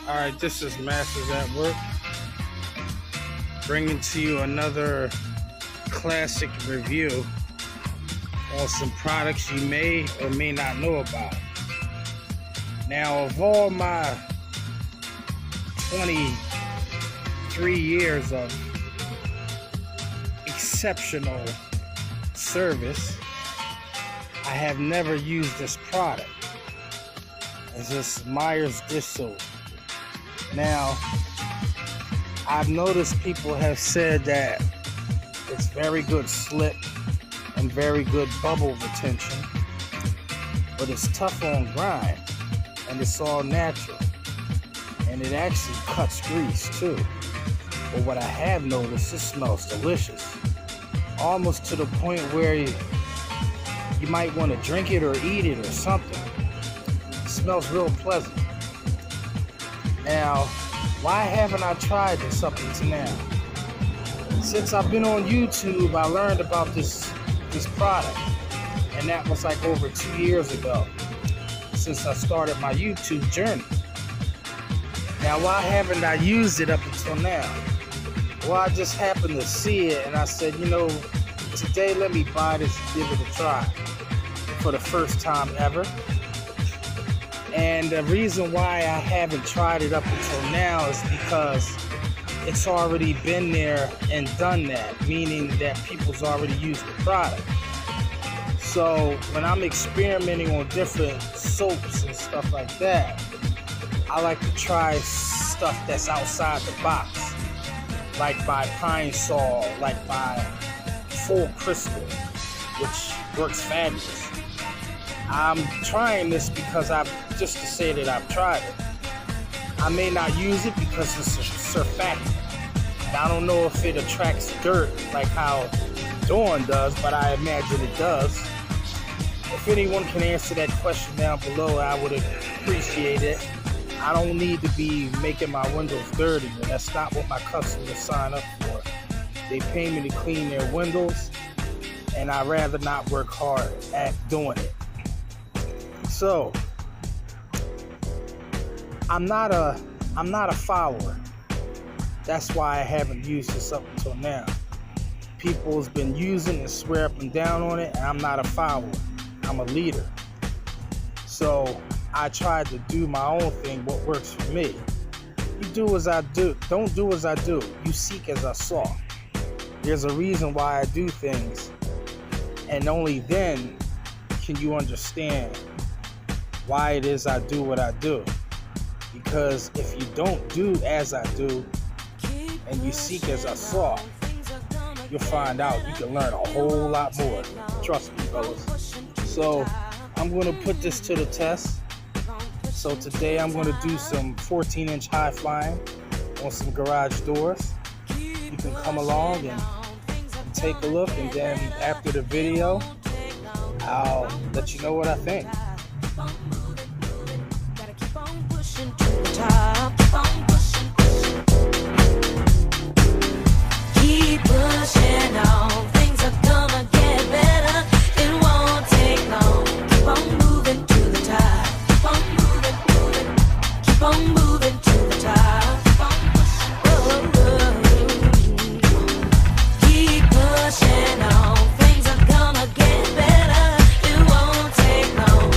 Alright, this is Masters at Work, bringing to you another classic review on some products you may or may not know about. Now, of all my 23 years of exceptional service, I have never used this product. It's this Meyers dish soap. Now, I've noticed people have said that it's very good slip and very good bubble retention, but it's tough on grime and it's all natural, and it actually cuts grease too. But what I have noticed, it smells delicious, almost to the point where you might want to drink it or eat it or something. It smells real pleasant. Now, why haven't I tried this up until now? Since I've been on YouTube, I learned about this product, and that was like over 2 years ago, since I started my YouTube journey. Now, why haven't I used it up until now? Well, I just happened to see it, and I said, you know, today let me buy this and give it a try for the first time ever. And the reason why I haven't tried it up until now is because it's already been there and done that, meaning that people's already used the product. So when I'm experimenting on different soaps and stuff like that, I like to try stuff that's outside the box, like by Pine Sol, like by Full Crystal, which works fabulous. I'm trying this because just to say that I've tried it. I may not use it because it's a surfactant, and I don't know if it attracts dirt like how Dawn does, but I imagine it does. If anyone can answer that question down below, I would appreciate it. I don't need to be making my windows dirty, and that's not what my customers sign up for. They pay me to clean their windows, and I'd rather not work hard at doing it. So, I'm not a follower. That's why I haven't used this up until now. People's been using and swear up and down on it, and I'm not a follower. I'm a leader. So I tried to do my own thing, what works for me. You do as I do. Don't do as I do. You seek as I saw. There's a reason why I do things, and only then can you understand why it is I do what I do. Because if you don't do as I do and you seek as I saw, you'll find out you can learn a whole lot more. Trust me, fellas. So I'm going to put this to the test. So today I'm going to do some 14-inch high flying on some garage doors. You can come along and take a look, and then after the video, I'll let you know what I think. Keep pushing on, things are gonna get better. It won't take long. Keep on moving to the top. Keep on moving. Keep on moving to the top. Keep pushing on, things are gonna get better. It won't take long.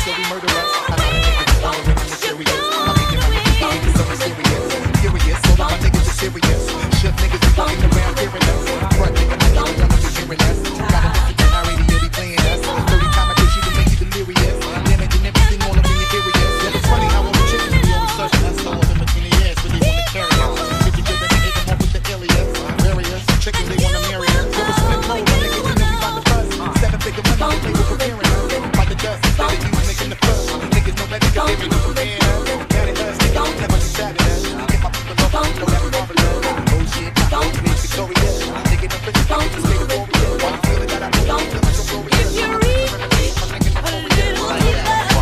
so we murderers. A lot of niggas wondering I'm mysterious. I'm making my niggas so mysterious. Furious, so all my niggas are serious. Shook niggas be walking around hearing us. Front nigga, my nigga, y'all be hearing us. Gotta listen to our radio be playing us. 30 time I do she can make you delirious. Damaging everything all up in your areas. Yeah, it's funny how all the chicks be always searching us. All of them between the ass, but they wanna carry us. If you give them a hit, them up with the alias. Various chickens, they wanna marry us. Yo, it's split cold, my nigga, you know we bout to bust. 7-figure money, they were preparing us. By the dust, instead of you making the fuss. Niggas know better, cause they be no preparing us. Mad at us, niggas never just sad at us. If my people love us, don't ever marvelous. Oh shit, I'm being victorious. Taking up bitches, I'm just made a warrior. Why you feeling that I know I'm feeling so glorious? If you reach a little deeper,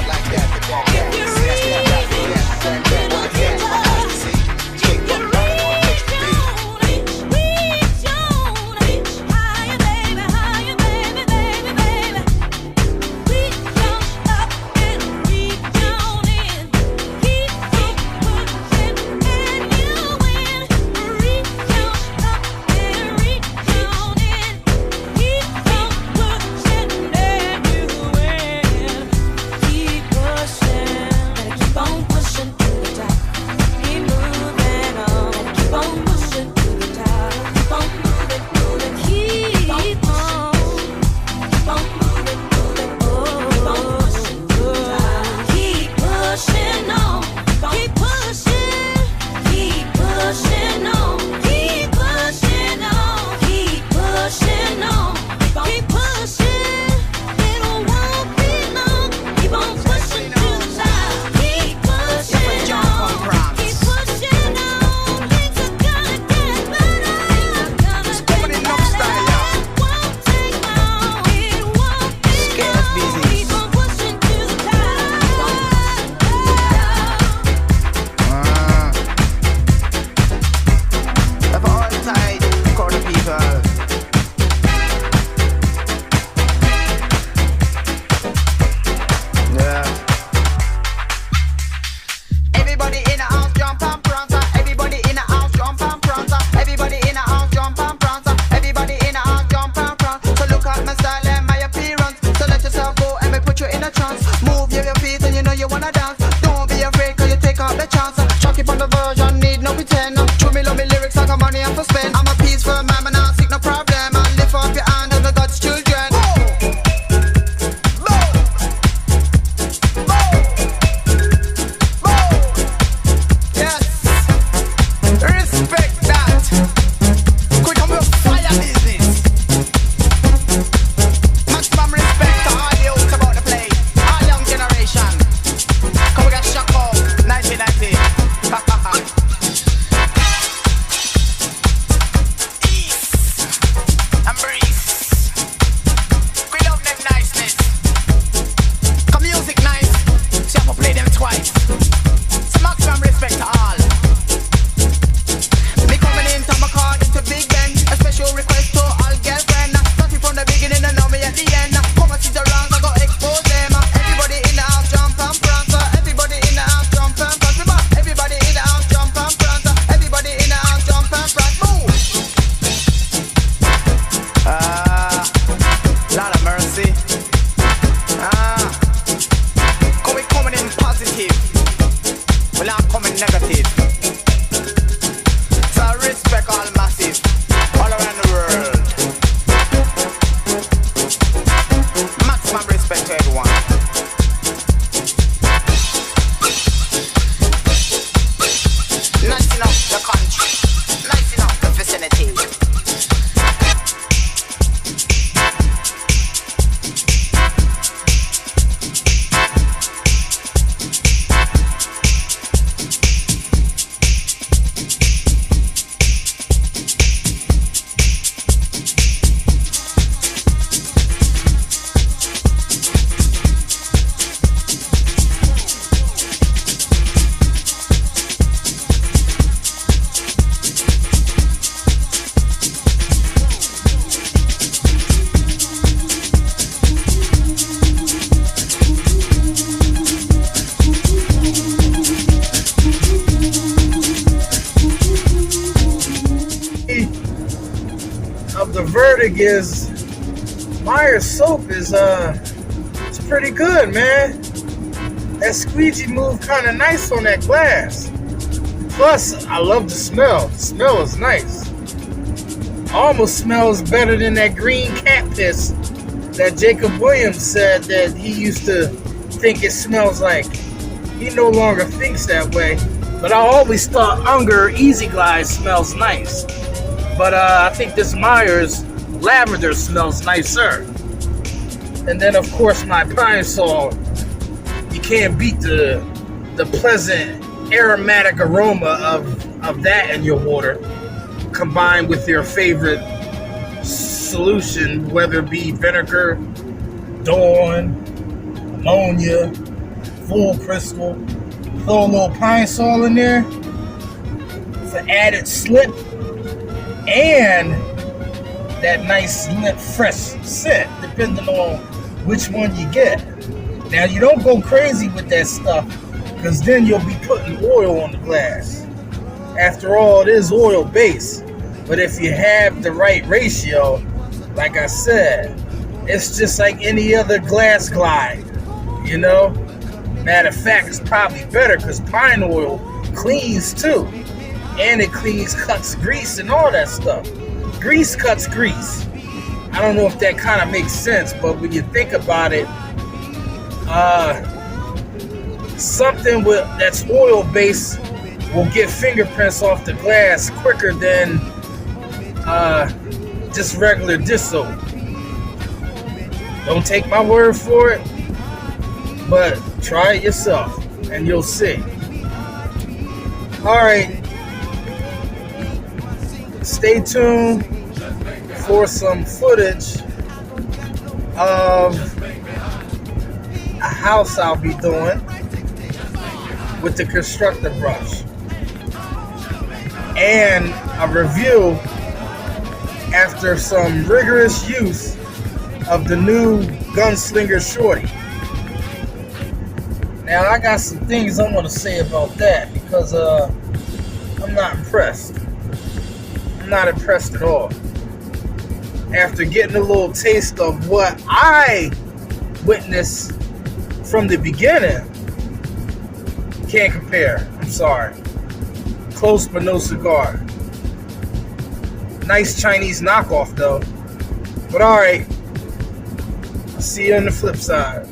Like that, if you reach a little deeper, higher, baby, baby, baby. Reach on up and reach on in. Keep on pushing and you win. Reach on up and reach on in. Keep on pushing and you win. Keep pushing, gotta keep on pushing to the top. Keep moving on, gotta keep on pushing to the top. Keep on moving, moving, keep on moving, oh, keep on pushing to the top. Keep pushing on, keep pushing, keep pushing on, keep pushing on, keep pushing on, keep pushing. It won't be long. Keep on pushing to the top. Keep pushing on, keep pushing on. Things are gonna get better. Things are gonna get better. It won't take long. It won't be long. Keep on pushing to the top. Of all tight, quarter people. Yeah. Everybody in the house jump and prance. Everybody in the house jump and prance. Everybody in the house jump and prance. Everybody in the house jump and prance. So look at my style and my appearance. So let yourself go and me put you in a trance. Move your feet and you know you wanna dance. Don't be afraid cause you take out the chance. Chuck it on the version, need no pretend. True me love me lyrics like a money I for spend. I'm a peaceful man, man, I seek no problem. I lift up your hand and the God's children. Yes, respect that. Could come with fire business. Maximum respect to all the youths about the play. All young generation. Come we got shock out 1990. Ha ha ha. East and breeze. We love them niceness. Come music nice. So you have to play them twice. So maximum respect to all. Me coming in to my card into Big Ben. A special request to all girlfriend. Starting from the beginning and now me at the end. Come and sit around and go expose them. Everybody in the house jump and prance. Everybody in the house jump and prance. Everybody in the house jump and prance. Everybody in the house jump and prance. Move. Lord of mercy. Come we coming in positive. Well, I'm coming negative. So I respect all massive, all around the world. Maximum respect to everyone. Nice enough the country, nice enough the vicinity. Of the verdict is Meyers soap is it's pretty good, man. That squeegee moved kind of nice on that glass. Plus, I love the smell. The smell is nice. Almost smells better than that green cat piss that Jacob Williams said that he used to think it smells like. He no longer thinks that way. But I always thought Unger Easy Glide smells nice. But I think this Meyers lavender smells nicer. And then of course my Pine Sol. You can't beat the pleasant aromatic aroma of that in your water, combined with your favorite solution, whether it be vinegar, Dawn, ammonia, full crystal. Throw a little Pine Sol in there for added slip and that nice lip fresh scent, depending on which one you get. Now you don't go crazy with that stuff, because then you'll be putting oil on the glass. After all, it is oil based. But if you have the right ratio, like I said, it's just like any other glass glide, you know? Matter of fact, it's probably better because pine oil cleans too. And it cleans, cuts grease and all that stuff. Grease cuts grease. I don't know if that kind of makes sense, but when you think about it, something that's oil based will get fingerprints off the glass quicker than just regular dish soap. Don't take my word for it, but try it yourself and you'll see. Alright, stay tuned for some footage of a house I'll be doing with the constructor brush and a review after some rigorous use of the new Gunslinger Shorty. Now I got some things I want to say about that because I'm not impressed. I'm not impressed at all. After getting a little taste of what I witnessed from the beginning, can't compare. I'm sorry. Close but no cigar. Nice Chinese knockoff though. But alright. I'll see you on the flip side.